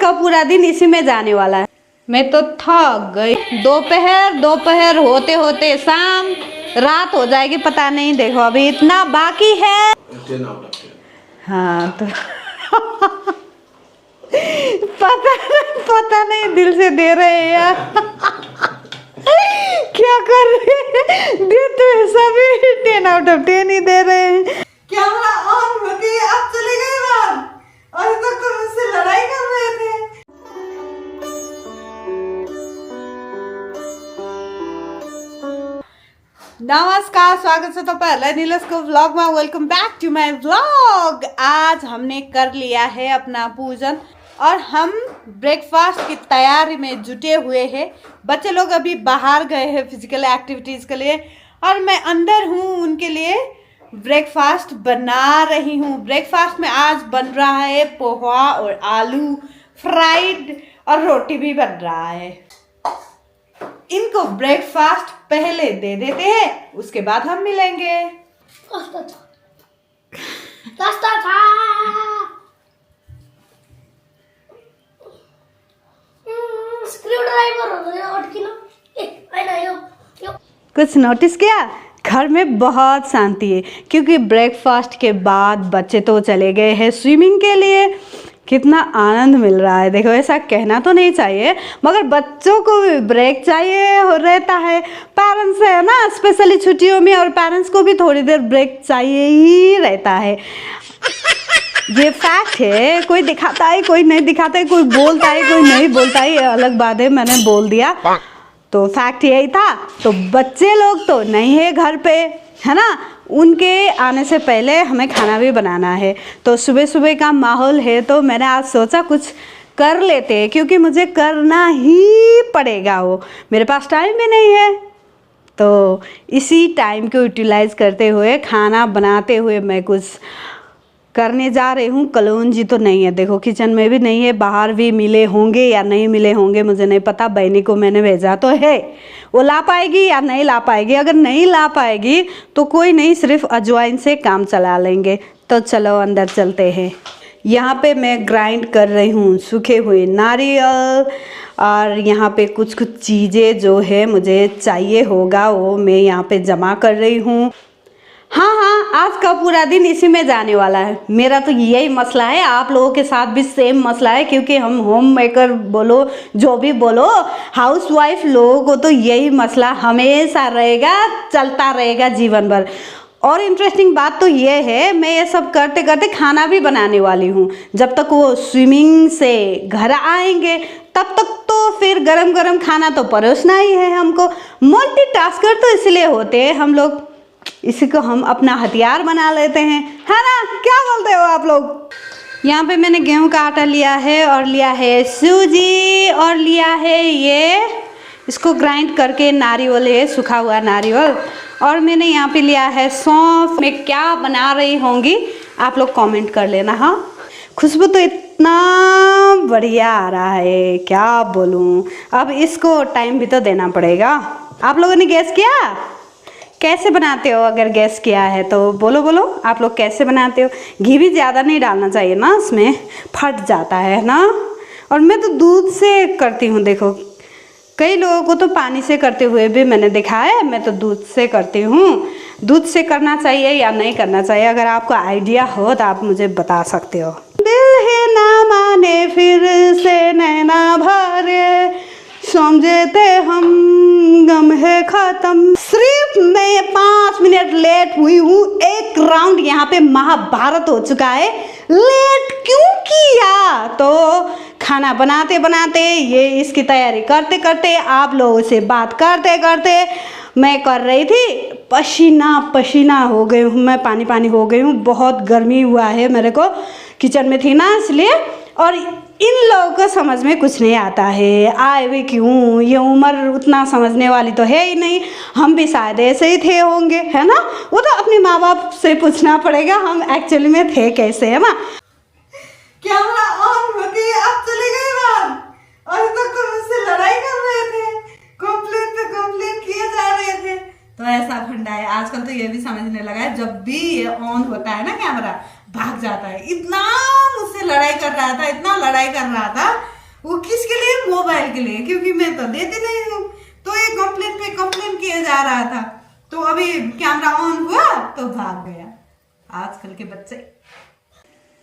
का पूरा दिन इसी में जाने वाला है। मैं तो थक गई। दोपहर होते होते शाम रात हो जाएगी पता नहीं। देखो अभी इतना बाकी है। 10 out of 10। हाँ तो पता नहीं दिल से दे रहे हैं यार। क्या कर रहे हैं? देते हैं सभी 10 out of 10 ही दे रहे हैं। कैमरा ऑन होती है अब चले गए बाहर। अभी तक तो मुझसे लड़ाई कर रहे थे। नमस्कार, स्वागत है तो पहले नीलस को व्लॉग में। Welcome back to my vlog. आज हमने कर लिया है अपना पूजन और हम ब्रेकफास्ट की तैयारी में जुटे हुए हैं। बच्चे लोग अभी बाहर गए हैं फिजिकल एक्टिविटीज़ के लिए और मैं अंदर हूँ उनके लिए ब्रेकफास्ट बना रही हूँ। ब्रेकफास्ट में आज बन रहा है पोहा और आलू फ्राइड और रोटी भी बन रहा है। इनको ब्रेकफास्ट पहले दे देते हैं, उसके बाद हम मिलेंगे। कुछ नोटिस किया? घर में बहुत शांति है क्योंकि ब्रेकफास्ट के बाद बच्चे तो चले गए हैं स्विमिंग के लिए। कितना आनंद मिल रहा है। देखो ऐसा कहना तो नहीं चाहिए मगर बच्चों को भी ब्रेक चाहिए हो रहता है। पेरेंट्स है ना, स्पेशली छुट्टियों में, और पेरेंट्स को भी थोड़ी देर ब्रेक चाहिए ही रहता है। ये फैक्ट है। कोई दिखाता है कोई नहीं दिखाता है, कोई बोलता है कोई नहीं बोलता है, ये अलग बात है। मैंने बोल दिया तो फैक्ट यही था। तो बच्चे लोग तो नहीं है घर पे, है ना। उनके आने से पहले हमें खाना भी बनाना है। तो सुबह सुबह का माहौल है तो मैंने आज सोचा कुछ कर लेते हैं क्योंकि मुझे करना ही पड़ेगा। वो मेरे पास टाइम भी नहीं है तो इसी टाइम को यूटिलाइज करते हुए खाना बनाते हुए मैं कुछ करने जा रही हूँ। कलोन जी तो नहीं है, देखो किचन में भी नहीं है। बाहर भी मिले होंगे या नहीं मिले होंगे मुझे नहीं पता। बहनी को मैंने भेजा तो है, वो ला पाएगी या नहीं ला पाएगी। अगर नहीं ला पाएगी तो कोई नहीं, सिर्फ अजवाइन से काम चला लेंगे। तो चलो अंदर चलते हैं। यहाँ पे मैं ग्राइंड कर रही हूँ सूखे हुए नारियल और यहाँ पे कुछ चीज़ें जो है मुझे चाहिए होगा वो मैं यहाँ पे जमा कर रही हूँ। हाँ, आज का पूरा दिन इसी में जाने वाला है। मेरा तो यही मसला है, आप लोगों के साथ भी सेम मसला है क्योंकि हम होम मेकर बोलो जो भी बोलो, हाउस वाइफ लोगों को तो यही मसला हमेशा रहेगा, चलता रहेगा जीवन भर। और इंटरेस्टिंग बात तो ये है मैं ये सब करते करते खाना भी बनाने वाली हूँ। जब तक वो स्विमिंग से घर आएंगे तब तक तो फिर गरम गरम खाना तो परोसना ही है हमको। मल्टीटास्कर तो इसलिए होते हैं हम लोग, इसी को हम अपना हथियार बना लेते हैं, है ना। क्या बोलते हो आप लोग? यहाँ पे मैंने गेहूं का आटा लिया है और लिया है सूजी और लिया है ये इसको ग्राइंड करके नारियल है, सूखा हुआ नारियल। और मैंने यहाँ पे लिया है सौंफ। मैं क्या बना रही होंगी आप लोग कमेंट कर लेना। हाँ, खुशबू तो इतना बढ़िया आ रहा है क्या बोलूँ। अब इसको टाइम भी तो देना पड़ेगा। आप लोगों ने गैस किया? कैसे बनाते हो? अगर गैस किया है तो बोलो आप लोग कैसे बनाते हो। घी भी ज़्यादा नहीं डालना चाहिए ना, इसमें फट जाता है ना। और मैं तो दूध से करती हूँ। देखो कई लोगों को तो पानी से करते हुए भी मैंने देखा है, मैं तो दूध से करती हूँ। दूध से करना चाहिए या नहीं करना चाहिए, अगर आपको आइडिया हो तो आप मुझे बता सकते हो। दिल है ना माने फिर से नैना भरे, समझे थे हम गम है खत्म। सिर्फ मैं 5 मिनट लेट हुई हूँ। एक राउंड यहाँ पे महाभारत हो चुका है। लेट क्यों किया? तो खाना बनाते बनाते ये इसकी तैयारी करते करते आप लोगों से बात करते करते मैं कर रही थी। पसीना पसीना हो गई हूँ मैं, पानी पानी हो गई हूँ। बहुत गर्मी हुआ है मेरे को, किचन में थी ना इसलिए। और इन लोगों को समझ में कुछ नहीं आता है, आए भी क्यों। ये उम्र उतना समझने वाली तो है ही नहीं। हम भी शायद ऐसे ही थे होंगे, है ना। वो तो अपने माँ बाप से पूछना पड़ेगा हम एक्चुअली में थे कैसे, है ना। कैमरा ऑन होती है अब चले गए बाहर। अभी तक तो मुझसे लड़ाई कर रहे थे, कंप्लेंट पे कंप्लेंट किए जा रहे थे। तो ऐसा फंडा है आजकल। तो ये भी समझने लगा है जब भी ये ऑन होता है ना कैमरा भाग जाता है। इतना मुझसे लड़ाई कर रहा था, इतना लड़ाई कर रहा था वो किसके लिए? मोबाइल के लिए, क्योंकि मैं तो देती नहीं हूँ। तो ये कंप्लेंट पे कंप्लेंट किया जा रहा था, तो अभी कैमरा ऑन हुआ तो भाग गया। आजकल के बच्चे।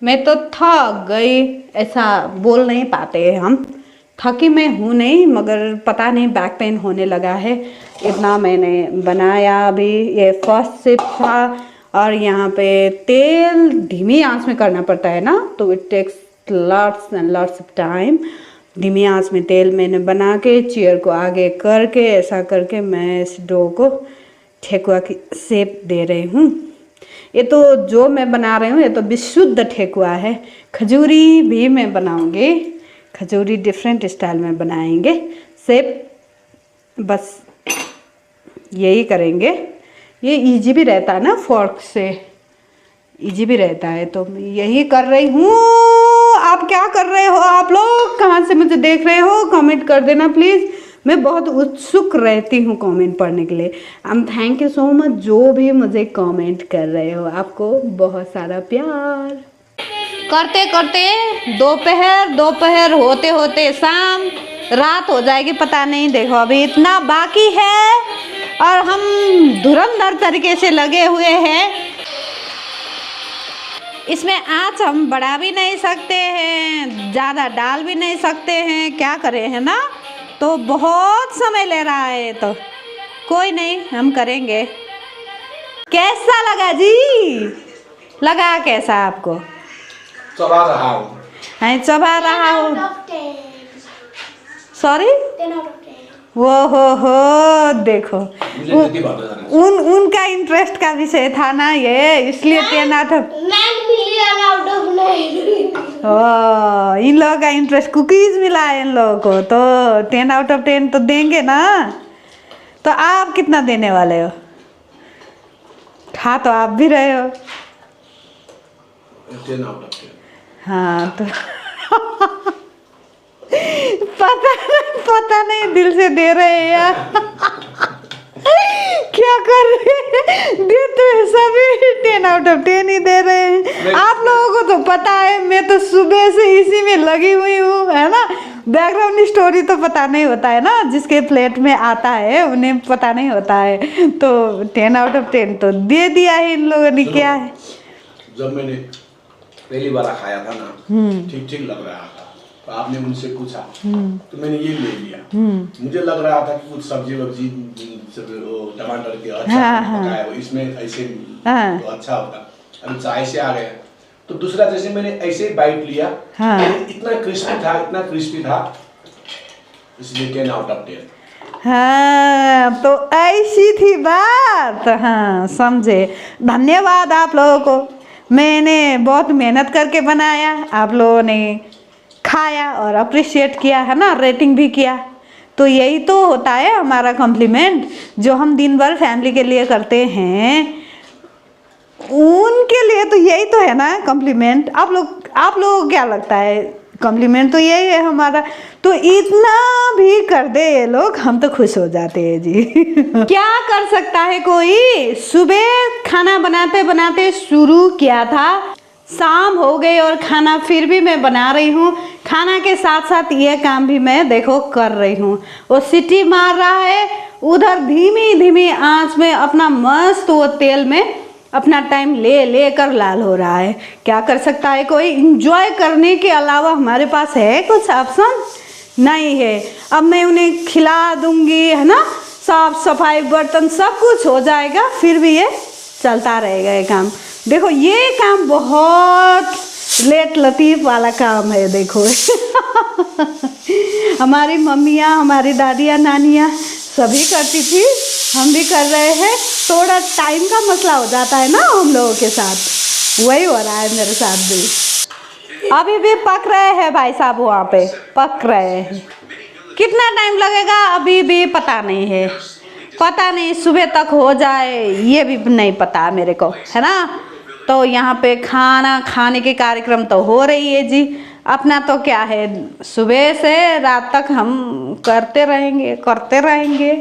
मैं तो थक गई, ऐसा बोल नहीं पाते हम। थकी मैं हूँ नहीं, मगर पता नहीं बैक पेन होने लगा है। इतना मैंने बनाया। अभी ये फर्स्ट सिप था, और यहाँ पे तेल धीमी आंच में करना पड़ता है ना, तो it takes lots and lots of time. धीमी आंच में तेल मैंने बना के चेयर को आगे करके ऐसा करके मैं इस डो को ठेकुआ की शेप दे रही हूँ। ये तो जो मैं बना रही हूँ ये तो विशुद्ध ठेकुआ है। खजूरी भी मैं बनाऊँगी, खजूरी डिफरेंट स्टाइल में बनाएंगे। शेप बस यही करेंगे। ये इजी भी रहता है ना, फोर्क से इजी भी रहता है, तो मैं यही कर रही हूँ। आप क्या कर रहे हो? आप लोग कहाँ से मुझे देख रहे हो? कमेंट कर देना प्लीज़। मैं बहुत उत्सुक रहती हूँ कमेंट पढ़ने के लिए। थैंक यू सो मच जो भी मुझे कमेंट कर रहे हो। आपको बहुत सारा प्यार। करते करते दोपहर होते होते शाम रात हो जाएगी, पता नहीं। देखो अभी इतना बाकी है और हम धुरंधर तरीके से लगे हुए हैं। इसमें आँच हम बढ़ा भी नहीं सकते हैं, ज़्यादा डाल भी नहीं सकते हैं, क्या करें, है ना। तो बहुत समय ले रहा है, तो कोई नहीं, हम करेंगे। कैसा लगा जी? लगा कैसा आपको? चबा रहा हूँ। चबा रहा हूँ। सॉरी, वो हो देखो, उनका इंटरेस्ट का विषय था ना ये, इसलिए 10 आउट ऑफ इन लोगों का इंटरेस्ट कुकीज मिला है इन लोगों को, तो 10 आउट ऑफ 10 तो देंगे ना। तो आप कितना देने वाले हो? खा तो आप भी रहे हो। 10 आउट ऑफ 10। हाँ तो पता नहीं दिल से दे रहे हैं यार। क्या कर रहे हैं? देते हैं सभी 10 आउट ऑफ 10 ही दे रहे हैं। आप लोगों को तो पता है, मैं तो सुबह से इसी में लगी हुई हूँ, है ना। बैकग्राउंड स्टोरी तो पता नहीं होता है ना, जिसके प्लेट में आता है उन्हें पता नहीं होता है। तो 10 आउट ऑफ 10 तो दे दिया है इन लोगों ने। क्या है, जब मैंने पहली बार खाया था ना, ठीक ठीक लग रहा था। तो आपने मुझसे पूछा तो मैंने ये ले लिया। मुझे लग रहा था कि कुछ सब्जी वब्जी टमाटर के अच्छा पकाया हो, इसमें ऐसे तो अच्छा होता। अभी चाय से आ गया तो दूसरा, जैसे मैंने ऐसे बाइट लिया, इतना क्रिस्पी था, इसलिए 10 आउट ऑफ 10। हाँ, तो ऐसी थी बात। हाँ, समझे। धन्यवाद आप लोगों को। मैंने बहुत मेहनत करके बनाया, आप लोगों ने खाया और अप्रिशिएट किया, है ना, रेटिंग भी किया। तो यही तो होता है हमारा कॉम्प्लीमेंट, जो हम दिन भर फैमिली के लिए करते हैं, उनके लिए तो यही तो है ना कॉम्प्लीमेंट। आप लोगों को क्या लगता है? कॉम्प्लीमेंट तो यही है हमारा। तो इतना भी कर दे ये लोग, हम तो खुश हो जाते हैं जी। क्या कर सकता है कोई। सुबह खाना बनाते बनाते शुरू किया था, शाम हो गई और खाना फिर भी मैं बना रही हूँ। खाना के साथ साथ ये काम भी मैं देखो कर रही हूँ। वो सीटी मार रहा है, उधर धीमी धीमी आंच में अपना मस्त वो तेल में अपना टाइम ले कर लाल हो रहा है। क्या कर सकता है कोई। इंजॉय करने के अलावा हमारे पास है कुछ ऑप्शन नहीं है। अब मैं उन्हें खिला दूंगी, है ना, साफ सफाई बर्तन सब कुछ हो जाएगा, फिर भी ये चलता रहेगा ये काम। देखो ये काम बहुत लेट लतीफ़ वाला काम है। देखो हमारी मम्मियाँ, हमारी दादियाँ, नानियाँ सभी करती थी, हम भी कर रहे हैं। थोड़ा टाइम का मसला हो जाता है ना हम लोगों के साथ, वही हो रहा है मेरे साथ भी। अभी भी पक रहे हैं भाई साहब, वहाँ पे पक रहे हैं। कितना टाइम लगेगा अभी भी पता नहीं है, पता नहीं सुबह तक हो जाए ये भी नहीं पता मेरे को, है ना। तो यहाँ पे खाना खाने के कार्यक्रम तो हो रही है जी। अपना तो क्या है, सुबह से रात तक हम करते रहेंगे।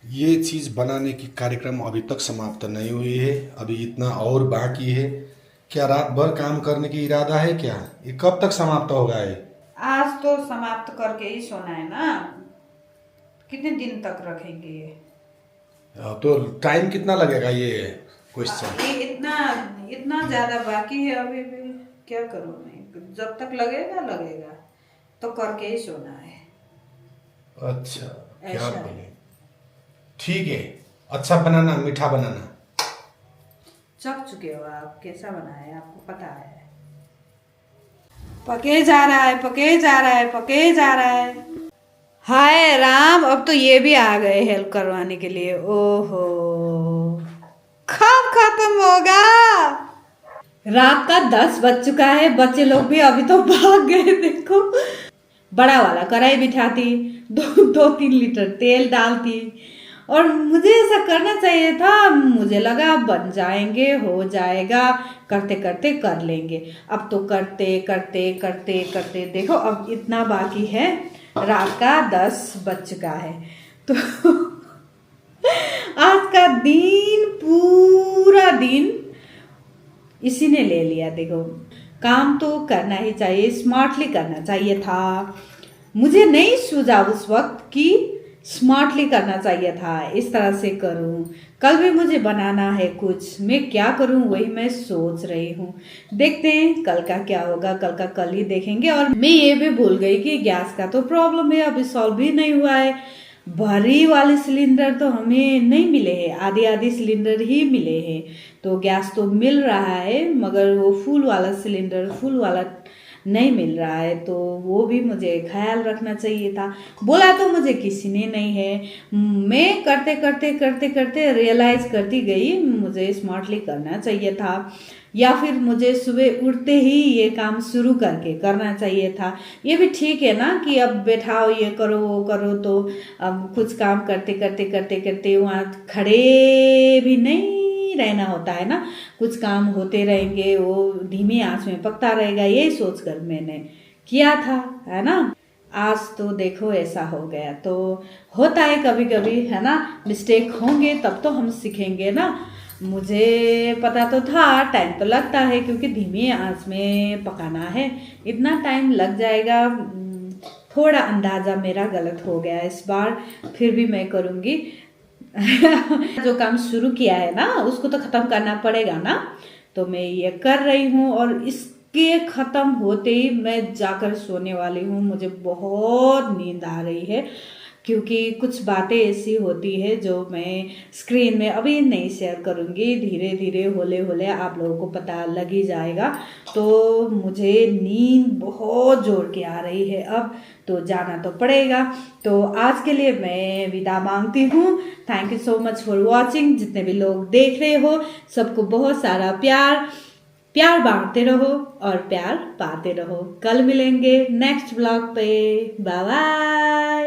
ये चीज़ बनाने की कार्यक्रम अभी तक समाप्त नहीं हुई है, अभी इतना और बाकी है। क्या रात भर काम करने की इरादा है क्या? ये कब तक समाप्त होगा? ये आज तो समाप्त करके ही सोना है ना, कितने दिन तक रखेंगे ये? तो टाइम कितना लगेगा ये क्वेश्चन? ये इतना ज्यादा बाकी है अभी भी, क्या करूँ मैं, जब तक लगेगा लगेगा, तो करके ही सोना है। अच्छा, क्या ऐसा बोले? ठीक है, अच्छा बनाना, मीठा बनाना। चख चुके हो आप, कैसा बना है आपको पता है? पके जा रहा है, पके जा रहा है, पके जा रहा है। हाय राम, अब तो ये भी आ गए हेल्प करवाने के लिए। ओहो, कब खत्म होगा? रात का 10 बज चुका है, बच्चे लोग भी अभी तो भाग गए। देखो, बड़ा वाला कढ़ाई बिठाती, 2-3 लीटर तेल डालती, और मुझे ऐसा करना चाहिए था। मुझे लगा बन जाएंगे, हो जाएगा, करते करते कर लेंगे। अब तो करते करते करते करते देखो अब इतना बाकी है, रात का 10 बज चुका है। तो आज का दिन, पूरा दिन इसी ने ले लिया। देखो, काम तो करना ही चाहिए, स्मार्टली करना चाहिए था। मुझे नहीं सूझा उस वक्त कि स्मार्टली करना चाहिए था, इस तरह से करूं। कल भी मुझे बनाना है कुछ, मैं क्या करूं वही मैं सोच रही हूँ। देखते हैं कल का क्या होगा, कल का कल ही देखेंगे। और मैं ये भी भूल गई कि गैस का तो प्रॉब्लम है, अभी सॉल्व भी नहीं हुआ है। भरी वाले सिलेंडर तो हमें नहीं मिले हैं, आधी आधी सिलेंडर ही मिले हैं। तो गैस तो मिल रहा है, मगर वो फुल वाला सिलेंडर, फुल वाला नहीं मिल रहा है। तो वो भी मुझे ख्याल रखना चाहिए था। बोला तो मुझे किसी ने नहीं है। मैं करते करते करते करते रियलाइज करती गई, मुझे स्मार्टली करना चाहिए था, या फिर मुझे सुबह उठते ही ये काम शुरू करके करना चाहिए था। ये भी ठीक है ना कि अब बैठाओ, ये करो वो करो, तो अब कुछ काम करते करते करते करते वहाँ खड़े भी नहीं रहना होता है ना, कुछ काम होते रहेंगे, वो धीमी आंच में पकता रहेगा, यही सोचकर मैंने किया था, है ना। आज तो देखो ऐसा हो गया। तो होता है कभी कभी, है ना, मिस्टेक होंगे तब तो हम सीखेंगे ना। मुझे पता तो था टाइम तो लगता है, क्योंकि धीमी आंच में पकाना है, इतना टाइम लग जाएगा। थोड़ा अंदाज़ा मेरा गलत हो गया इस बार, फिर भी मैं करूँगी। जो काम शुरू किया है ना उसको तो खत्म करना पड़ेगा ना, तो मैं ये कर रही हूँ। और इसके खत्म होते ही मैं जाकर सोने वाली हूँ। मुझे बहुत नींद आ रही है, क्योंकि कुछ बातें ऐसी होती है जो मैं स्क्रीन में अभी नहीं शेयर करूँगी, धीरे धीरे होले होले आप लोगों को पता लग ही जाएगा। तो मुझे नींद बहुत जोर के आ रही है अब, तो जाना तो पड़ेगा। तो आज के लिए मैं विदा मांगती हूँ। Thank you so much for watching. जितने भी लोग देख रहे हो सबको बहुत सारा प्यार बांटते रहो और प्यार पाते रहो। कल मिलेंगे नेक्स्ट ब्लॉग पे। Bye bye.